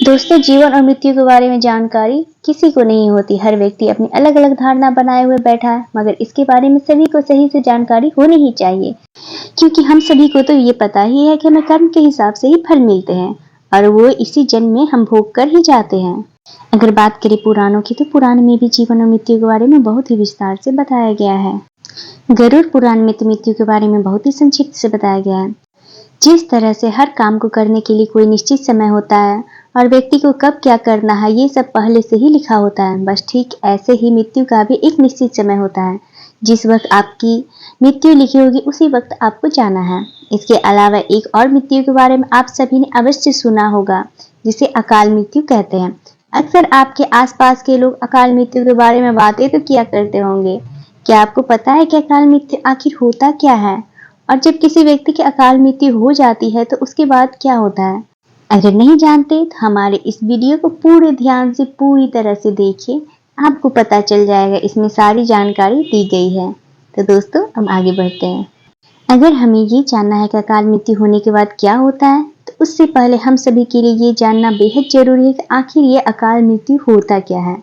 दोस्तों, जीवन और मृत्यु के बारे में जानकारी किसी को नहीं होती। हर व्यक्ति अपनी अलग अलग धारणा बनाए हुए बैठा है, मगर इसके बारे में सभी को सही से जानकारी होनी ही चाहिए, क्योंकि हम सभी को तो ये पता ही है कि हमें कर्म के हिसाब से ही फल मिलते हैं और वो इसी जन्म में हम भोग कर ही जाते हैं। अगर बात करें पुराणों की, तो पुराण में भी जीवन और मृत्यु के बारे में बहुत ही विस्तार से बताया गया है। गरुड़ पुराण में तो मृत्यु के बारे में बहुत ही संक्षिप्त से बताया गया है। जिस तरह से हर काम को करने के लिए कोई निश्चित समय होता है और व्यक्ति को कब क्या करना है ये सब पहले से ही लिखा होता है, बस ठीक ऐसे ही मृत्यु का भी एक निश्चित समय होता है। जिस वक्त आपकी मृत्यु लिखी होगी उसी वक्त आपको जाना है। इसके अलावा एक और मृत्यु के बारे में आप सभी ने अवश्य सुना होगा, जिसे अकाल मृत्यु कहते हैं। अक्सर आपके आसपास के लोग अकाल मृत्यु के बारे में बातें तो किया करते होंगे। क्या आपको पता है कि अकाल मृत्यु आखिर होता क्या है, और जब किसी व्यक्ति की अकाल मृत्यु हो जाती है तो उसके बाद क्या होता है? अगर नहीं जानते तो हमारे इस वीडियो को पूरे ध्यान से पूरी तरह से देखिए, आपको पता चल जाएगा। इसमें सारी जानकारी दी गई है। तो दोस्तों, अब आगे बढ़ते हैं। अगर हमें ये जानना है कि अकाल मृत्यु होने के बाद क्या होता है, तो उससे पहले हम सभी के लिए ये जानना बेहद जरूरी है कि आखिर ये अकाल मृत्यु होता क्या है।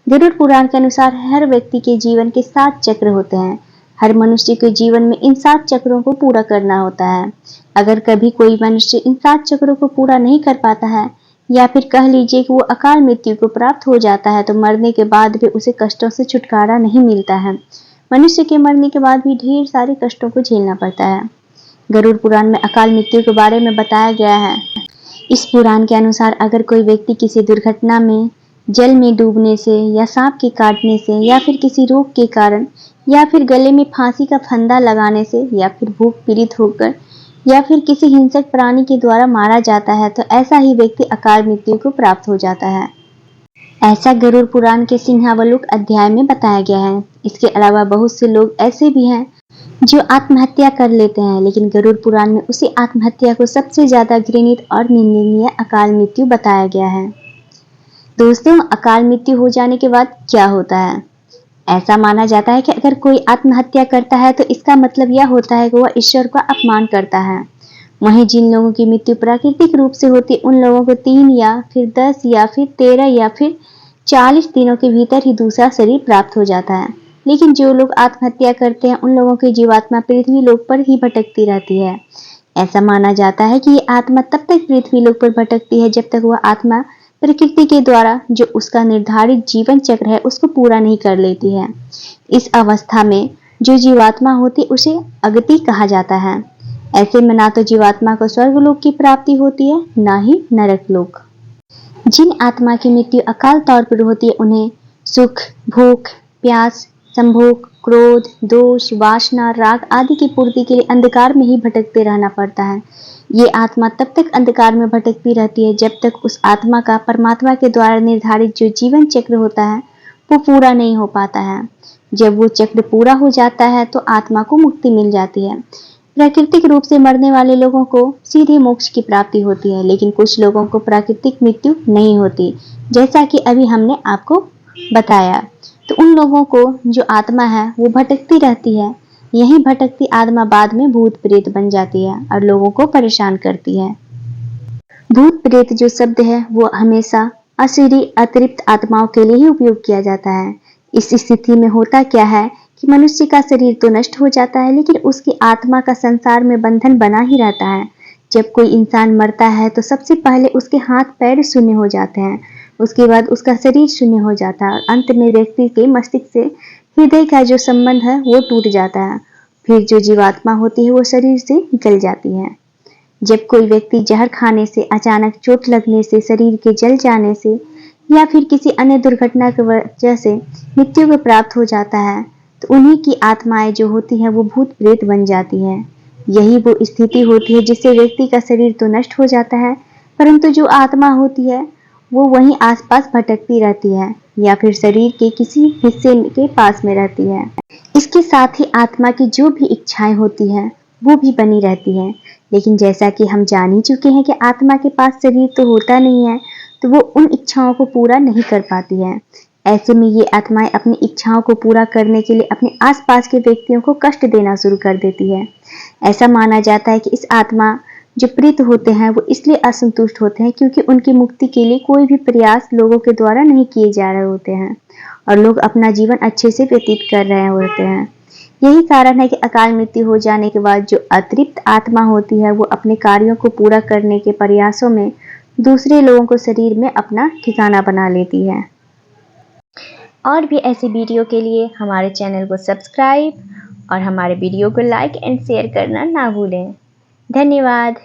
गरुड़ पुराण के अनुसार हर व्यक्ति के जीवन के 7 चक्र होते हैं। हर मनुष्य के जीवन में इन 7 चक्रों को पूरा करना होता है। अगर कभी कोई मनुष्य इन 7 चक्रों को पूरा नहीं कर पाता है, या फिर कह लीजिए कि वो अकाल मृत्यु को प्राप्त हो जाता है, तो मरने के बाद भी उसे कष्टों से छुटकारा नहीं मिलता है। मनुष्य के मरने के बाद भी ढेर सारे कष्टों को झेलना पड़ता है। गरुड़ पुराण में अकाल मृत्यु के बारे में बताया गया है। इस पुराण के अनुसार अगर कोई व्यक्ति किसी दुर्घटना में, जल में डूबने से, या सांप के काटने से, या फिर किसी रोग के कारण, या फिर गले में फांसी का फंदा लगाने से, या फिर भूख पीड़ित होकर, या फिर किसी हिंसक प्राणी के द्वारा मारा जाता है, तो ऐसा ही व्यक्ति अकाल मृत्यु को प्राप्त हो जाता है। ऐसा गरुड़ पुराण के सिंहावलोक अध्याय में बताया गया है। इसके अलावा बहुत से लोग ऐसे भी हैं जो आत्महत्या कर लेते हैं, लेकिन गरुड़ पुराण में उसी आत्महत्या को सबसे ज्यादा घृणित और निंदनीय अकाल मृत्यु बताया गया है। दोस्तों, अकाल मृत्यु हो जाने के बाद क्या होता है? ऐसा माना जाता है कि अगर कोई आत्महत्या करता है तो इसका मतलब यह होता है कि वह ईश्वर का अपमान करता है। वहीं जिन लोगों की मृत्यु प्राकृतिक रूप से होती है, उन लोगों को 3 या फिर 10 या फिर 13 या फिर 40 दिनों के भीतर ही दूसरा शरीर प्राप्त हो जाता है। लेकिन जो लोग आत्महत्या करते हैं, उन लोगों की जीवात्मा पृथ्वी लोक पर ही भटकती रहती है। ऐसा माना जाता है कि ये आत्मा तब तक पृथ्वी लोक पर भटकती है जब तक वह आत्मा प्रकृति के द्वारा जो उसका निर्धारित जीवन चक्र है उसको पूरा नहीं कर लेती है। इस अवस्था में जो जीवात्मा होती है उसे अगति कहा जाता है। ऐसे में ना तो जीवात्मा को स्वर्गलोक की प्राप्ति होती है, ना ही नरक लोक। जिन आत्मा की मृत्यु अकाल तौर पर होती है, उन्हें सुख, भूख, प्यास, संभोग, क्रोध, दोष, वासना, राग आदि की पूर्ति के लिए अंधकार में ही भटकते रहना पड़ता है। ये आत्मा तब तक अंधकार में भटकती रहती है जब तक उस आत्मा का परमात्मा के द्वारा निर्धारित जो जीवन चक्र होता है वो पूरा नहीं हो पाता है। जब वो चक्र पूरा हो जाता है तो आत्मा को मुक्ति मिल जाती है। प्राकृतिक रूप से मरने वाले लोगों को सीधे मोक्ष की प्राप्ति होती है, लेकिन कुछ लोगों को प्राकृतिक मृत्यु नहीं होती, जैसा कि अभी हमने आपको बताया। तो उन लोगों को जो आत्मा है वो भटकती रहती है। यही भटकती आत्मा बाद में भूत प्रेत बन जाती है और लोगों को परेशान करती है। भूत प्रेत जो शब्द है वो हमेशा अशरीरी अतृप्त आत्माओं के लिए ही उपयोग किया जाता है। इस स्थिति में होता क्या है कि मनुष्य का शरीर तो नष्ट हो जाता है, लेकिन उसकी आत्मा का संसार में बंधन बना ही रहता है। जब कोई इंसान मरता है तो सबसे पहले उसके हाथ पैर शून्य हो जाते हैं, उसके बाद उसका शरीर शून्य हो जाता है और अंत में व्यक्ति के मस्तिष्क से हृदय का जो संबंध है वो टूट जाता है। फिर जो जीवात्मा होती है वो शरीर से निकल जाती है। जब कोई व्यक्ति जहर खाने से, अचानक चोट लगने से, शरीर के जल जाने से, या फिर किसी अन्य दुर्घटना की वजह से मृत्यु को प्राप्त हो जाता है, तो उन्हीं की आत्माएं जो होती हैं वो भूत प्रेत बन जाती हैं। यही वो स्थिति होती है जिससे व्यक्ति का शरीर तो नष्ट हो जाता है, परंतु जो आत्मा होती है वो वहीं आसपास भटकती रहती है या फिर शरीर के किसी हिस्से के पास में रहती है। इसके साथ ही आत्मा की जो भी इच्छाएं होती हैं वो भी बनी रहती हैं। लेकिन जैसा कि हम जान ही चुके हैं कि आत्मा के पास शरीर तो होता नहीं है, तो वो उन इच्छाओं को पूरा नहीं कर पाती है। ऐसे में ये आत्माएं अपनी इच्छाओं को पूरा करने के लिए अपने आसपास के व्यक्तियों को कष्ट देना शुरू कर देती है। ऐसा माना जाता है कि इस आत्मा जो प्रेत होते हैं वो इसलिए असंतुष्ट होते हैं क्योंकि उनकी मुक्ति के लिए कोई भी प्रयास लोगों के द्वारा नहीं किए जा रहे होते हैं और लोग अपना जीवन अच्छे से व्यतीत कर रहे होते हैं। यही कारण है कि अकाल मृत्यु हो जाने के बाद जो अतृप्त आत्मा होती है वो अपने कार्यों को पूरा करने के प्रयासों में दूसरे लोगों को शरीर में अपना ठिकाना बना लेती है। और भी ऐसी वीडियो के लिए हमारे चैनल को सब्सक्राइब और हमारे वीडियो को लाइक एंड शेयर करना ना भूलें। धन्यवाद।